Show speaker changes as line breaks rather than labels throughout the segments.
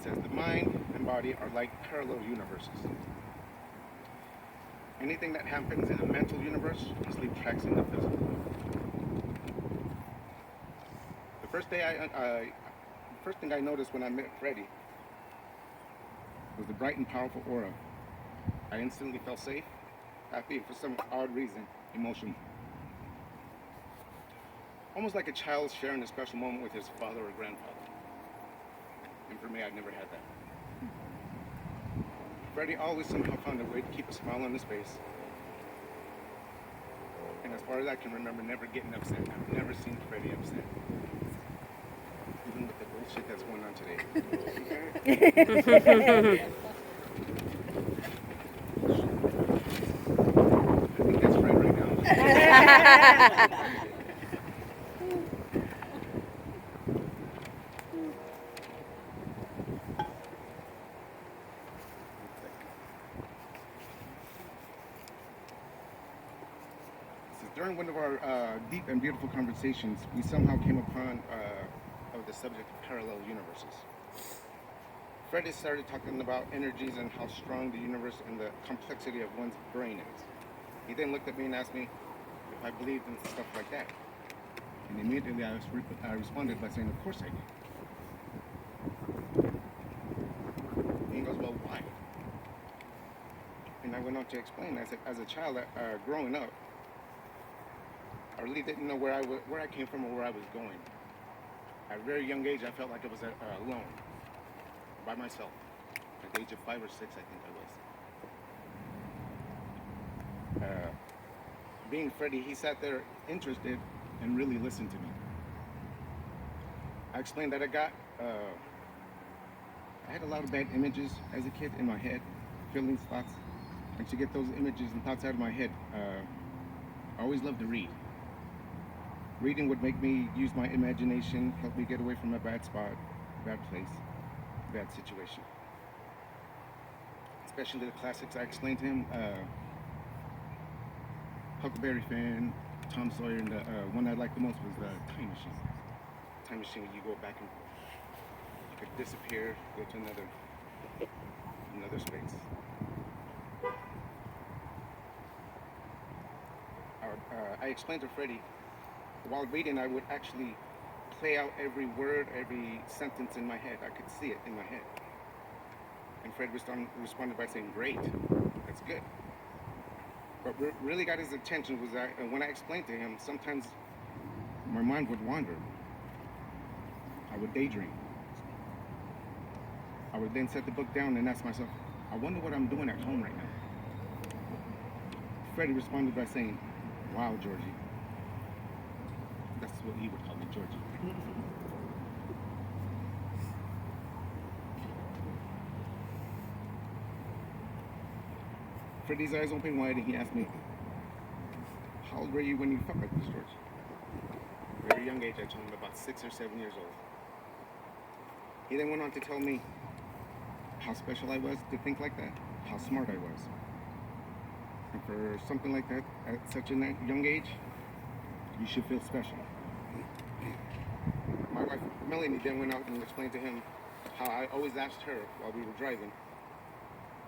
says the mind and body are like parallel universes. Anything that happens in a mental universe must leave tracks in the physical. The first thing I noticed when I met Freddy was the bright and powerful aura. I instantly felt safe, happy, and for some odd reason, emotional. Almost like a child sharing a special moment with his father or grandfather. And for me, I'd never had that. Freddy always somehow found a way to keep a smile on his face. And as far as I can remember, never getting upset. I've never seen Freddy upset. Even with the bullshit that's going on today. I think that's Fred right now. During one of our deep and beautiful conversations, we somehow came upon the subject of parallel universes. Freddy started talking about energies and how strong the universe and the complexity of one's brain is. He then looked at me and asked me if I believed in stuff like that. And immediately I responded by saying, of course I do. And he goes, well, why? And I went on to explain. I said, as a child, growing up, I really didn't know where I came from or where I was going. At a very young age, I felt like I was alone, by myself. At the age of 5 or 6, I think I was. Being Freddy, he sat there interested and really listened to me. I explained that I had a lot of bad images as a kid in my head, feelings, thoughts. And to get those images and thoughts out of my head, I always loved to read. Reading would make me use my imagination, help me get away from a bad spot, bad place, bad situation. Especially the classics I explained to him. Huckleberry Finn, Tom Sawyer, and the one I liked the most was the Time Machine. Time Machine, you go back and you could disappear, go to another space. I explained to Freddy, while reading, I would actually play out every word, every sentence in my head. I could see it in my head. And Fred responded by saying, great, that's good. But what really got his attention was that when I explained to him, sometimes my mind would wander. I would daydream. I would then set the book down and ask myself, I wonder what I'm doing at home right now. Freddie responded by saying, wow, Georgie. That's what he would call me, Georgie. Freddie's eyes opened wide and he asked me, how old were you when you felt like this, George? Very young age, I told him, about 6 or 7 years old. He then went on to tell me how special I was to think like that, how smart I was. And for something like that, at such a young age, you should feel special. My wife, Melanie, then went out and explained to him how I always asked her while we were driving,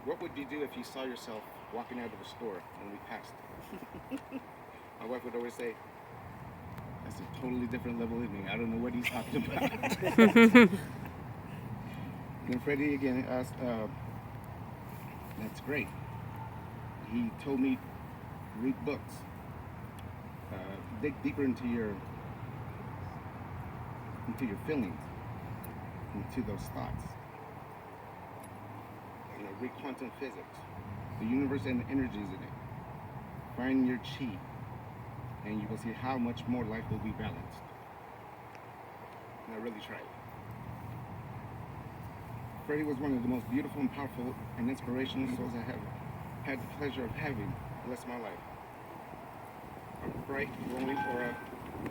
what would you do if you saw yourself walking out of a store when we passed? My wife would always say, that's a totally different level of me. I don't know what he's talking about. Then Freddie again asked, that's great. He told me, read books. Dig deeper into your feelings, into those thoughts. Read quantum physics, the universe and the energies in it. Find your chi, and you will see how much more life will be balanced. And I really tried. Freddie was one of the most beautiful and powerful and inspirational souls I have had the pleasure of having blessed my life. A bright, glowing aura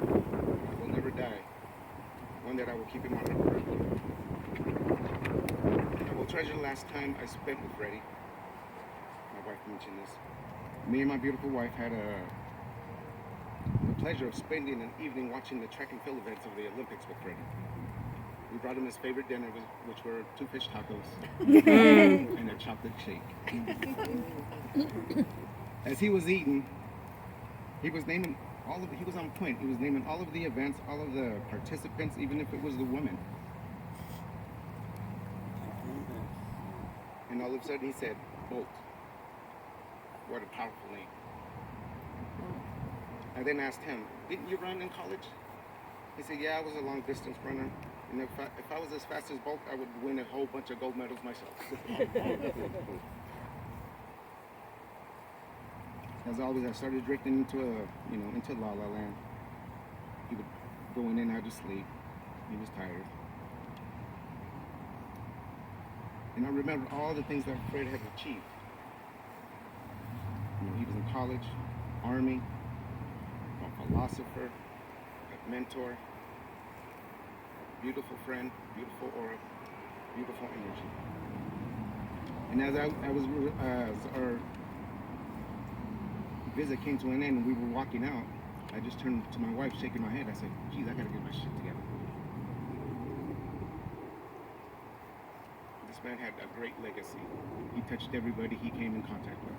that will never die. One that I will keep in my heart forever. I will treasure the last time I spent with Freddy. My wife mentioned this. Me and my beautiful wife had the pleasure of spending an evening watching the track and field events of the Olympics with Freddy. We brought him his favorite dinner, which were 2 fish tacos and a chocolate shake. As he was eating, he was naming he was on point. He was naming all of the events, all of the participants, even if it was the women. And all of a sudden he said, Bolt. What a powerful name. I then asked him, didn't you run in college? He said, yeah, I was a long distance runner. And if I was as fast as Bolt, I would win a whole bunch of gold medals myself. As always, I started drifting into into La La Land. He would go in and out of sleep. He was tired. And I remember all the things that Fred had achieved. He was in college, Army, a philosopher, a mentor, beautiful friend, beautiful aura, beautiful energy. And as our visit came to an end and we were walking out, I just turned to my wife, shaking my head. I said, geez, I gotta get my shit together. This man had a great legacy. He touched everybody he came in contact with.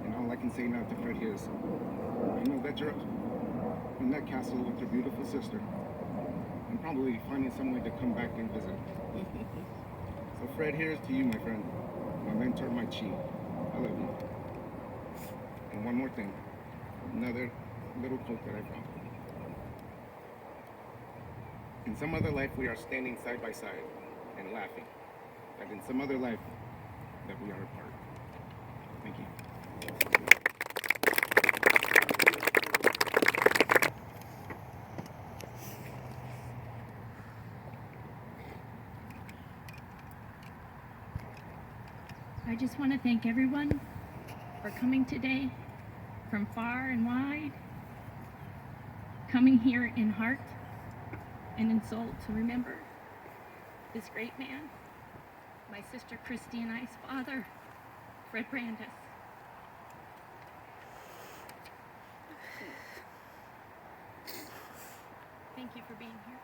And all I can say now to Fred here is, I know that you're in that castle with your beautiful sister and probably finding some way to come back and visit. So Fred, here's to you, my friend, my mentor, my chief. I love you. And one more thing, another little quote that I found. In some other life, we are standing side by side and laughing. But in some other life, that we are apart. Thank you.
I just want to thank everyone for coming today from far and wide, coming here in heart and in soul to remember this great man, my sister Christy and I's father, Fred Brandis. Thank you for being here.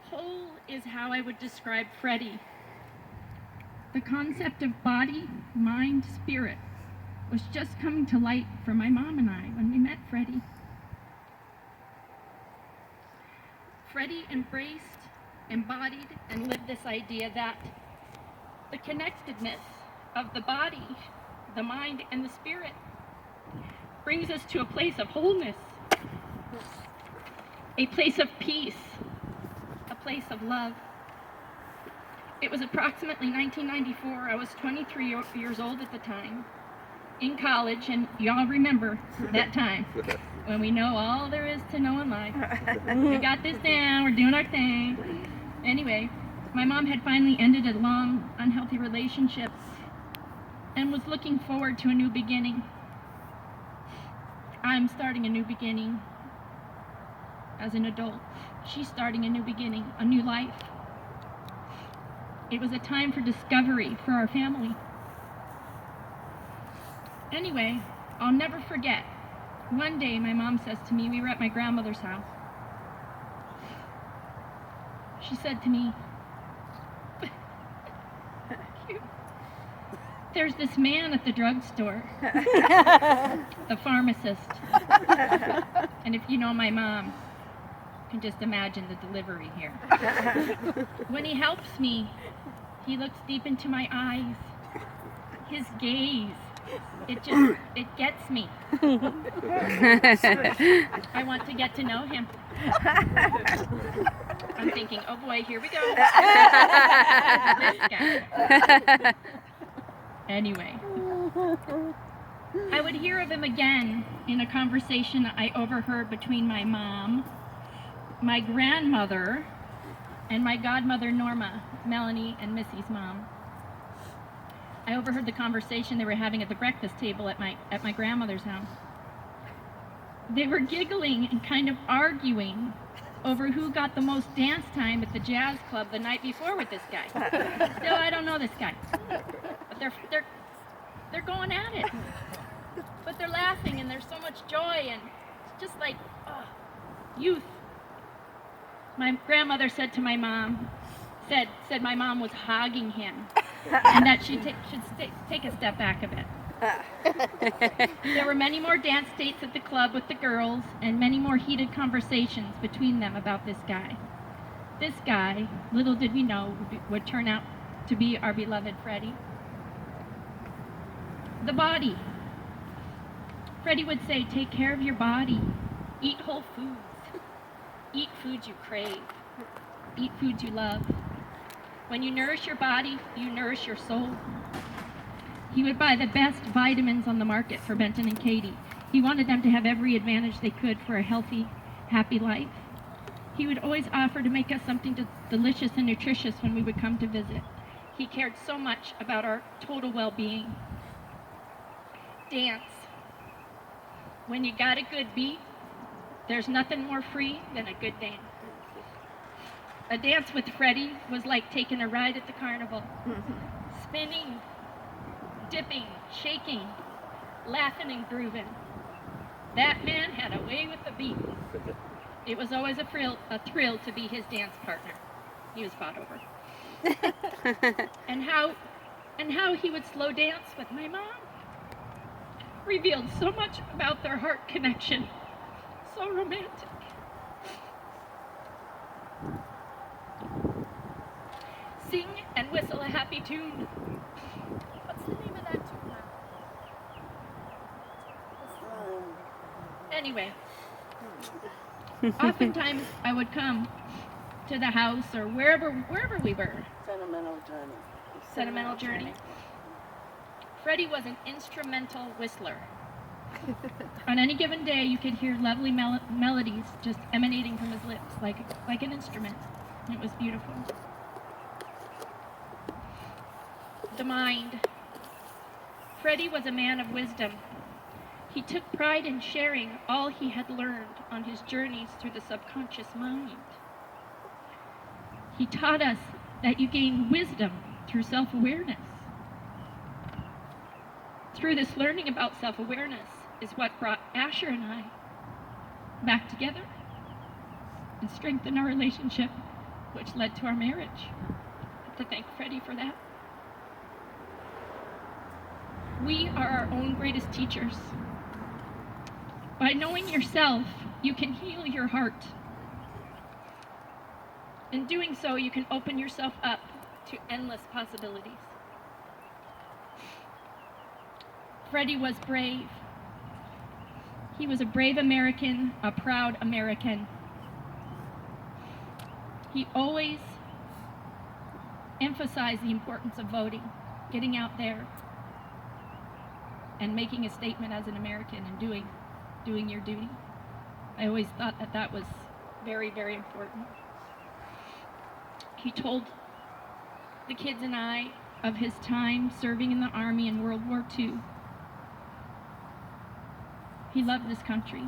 Whole is how I would describe Freddy. The concept of body, mind, spirit was just coming to light for my mom and I when we met Freddy. Freddy embraced, embodied, and lived this idea that the connectedness of the body, the mind, and the spirit brings us to a place of wholeness, a place of peace, a place of love. It was approximately 1994. I was 23 years old at the time, in college, and y'all remember that time when we know all there is to know in life. We got this down, we're doing our thing. Anyway, my mom had finally ended a long, unhealthy relationship and was looking forward to a new beginning. I'm starting a new beginning as an adult. She's starting a new beginning, a new life. It was a time for discovery for our family. Anyway, I'll never forget. One day my mom says to me, we were at my grandmother's house. She said to me, there's this man at the drugstore, the pharmacist. And if you know my mom, you can just imagine the delivery here. When he helps me, he looks deep into my eyes. His gaze, it gets me. I want to get to know him. I'm thinking, oh boy, here we go. This guy. Anyway, I would hear of him again in a conversation I overheard between my mom, my grandmother, and my godmother Norma, Melanie and Missy's mom. I overheard the conversation they were having at the breakfast table at my grandmother's house. They were giggling and kind of arguing over who got the most dance time at the jazz club the night before with this guy. Still, I don't know this guy, but they're going at it. But they're laughing and there's so much joy and it's just like youth. My grandmother said to my mom, said my mom was hogging him and that she should take a step back a bit. There were many more dance dates at the club with the girls and many more heated conversations between them about this guy. This guy, little did we know, would turn out to be our beloved Freddy. The body. Freddy would say, take care of your body. Eat whole foods. Eat foods you crave. Eat foods you love. When you nourish your body, you nourish your soul. He would buy the best vitamins on the market for Benton and Katie. He wanted them to have every advantage they could for a healthy, happy life. He would always offer to make us something delicious and nutritious when we would come to visit. He cared so much about our total well-being. Dance. When you got a good beat, there's nothing more free than a good dance. A dance with Freddy was like taking a ride at the carnival. Spinning, dipping, shaking, laughing and grooving. That man had a way with the beat. It was always a thrill to be his dance partner. He was fought over. and how he would slow dance with my mom revealed so much about their heart connection. So romantic. Sing and whistle a happy tune. What's the name of that tune now? Anyway, oftentimes I would come to the house or wherever we were. Sentimental journey. Freddy was an instrumental whistler. On any given day, you could hear lovely melodies just emanating from his lips, like an instrument. It was beautiful. The mind. Freddy was a man of wisdom. He took pride in sharing all he had learned on his journeys through the subconscious mind. He taught us that you gain wisdom through self-awareness. Through this learning about self-awareness is what brought Asher and I back together and strengthened our relationship, which led to our marriage. I have to thank Freddy for that. We are our own greatest teachers. By knowing yourself, you can heal your heart. In doing so, you can open yourself up to endless possibilities. Freddy was brave. He was a brave American, a proud American. He always emphasized the importance of voting, getting out there, and making a statement as an American and doing your duty. I always thought that was very, very important. He told the kids and I of his time serving in the Army in World War II. He loved this country.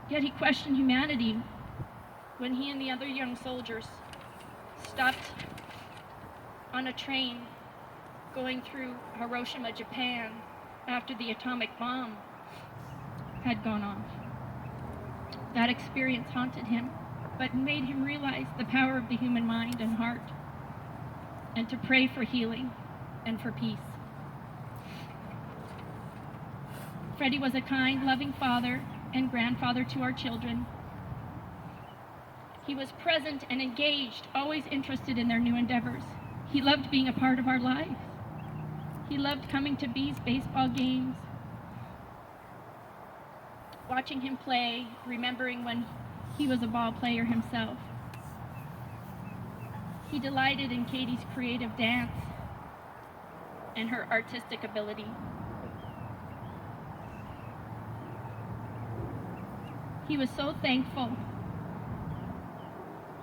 Yet he questioned humanity when he and the other young soldiers stopped on a train going through Hiroshima, Japan, after the atomic bomb had gone off. That experience haunted him, but made him realize the power of the human mind and heart, and to pray for healing and for peace. Freddy was a kind, loving father and grandfather to our children. He was present and engaged, always interested in their new endeavors. He loved being a part of our lives. He loved coming to B's baseball games, watching him play, remembering when he was a ball player himself. He delighted in Katie's creative dance and her artistic ability. He was so thankful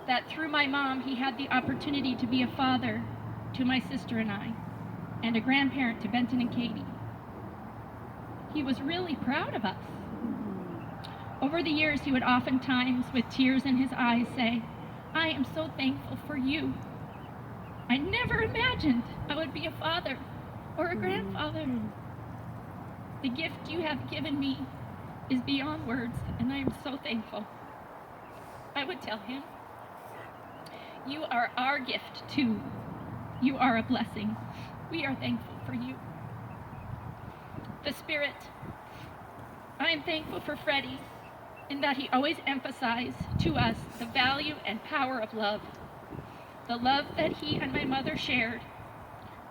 that through my mom, he had the opportunity to be a father to my sister and I, and a grandparent to Benton and Katie. He was really proud of us. Over the years, he would oftentimes, with tears in his eyes, say, "I am so thankful for you. I never imagined I would be a father or a grandfather." The gift you have given me is beyond words, and I am so thankful. I would tell him, you are our gift too. You are a blessing. We are thankful for you. The Spirit. I am thankful for Freddy in that he always emphasized to us the value and power of love. The love that he and my mother shared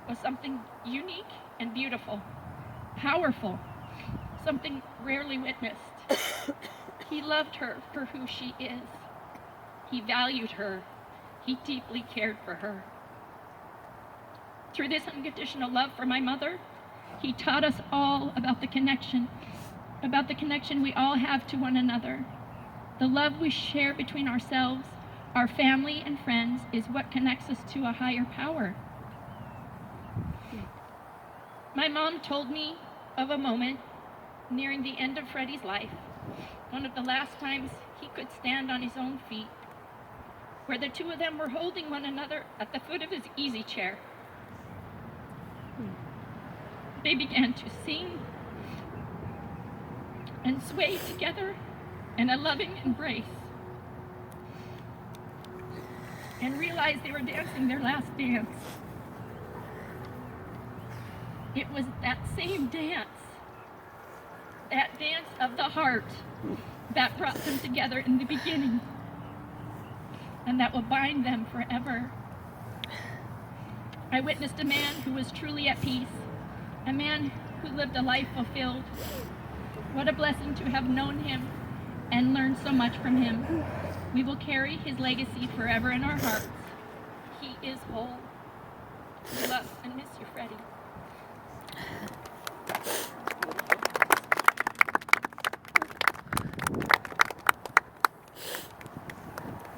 was something unique and beautiful, powerful, something rarely witnessed. He loved her for who she is. He valued her. He deeply cared for her. Through this unconditional love for my mother, he taught us all about the connection we all have to one another. The love we share between ourselves, our family and friends is what connects us to a higher power. My mom told me of a moment nearing the end of Freddy's life, one of the last times he could stand on his own feet, where the two of them were holding one another at the foot of his easy chair. They began to sing and sway together in a loving embrace, and realized they were dancing their last dance. It was that same dance, that dance of the heart, that brought them together in the beginning, and that will bind them forever. I witnessed a man who was truly at peace, a man who lived a life fulfilled. What a blessing to have known him and learned so much from him. We will carry his legacy forever in our hearts. He is whole. We love and miss you, Freddy.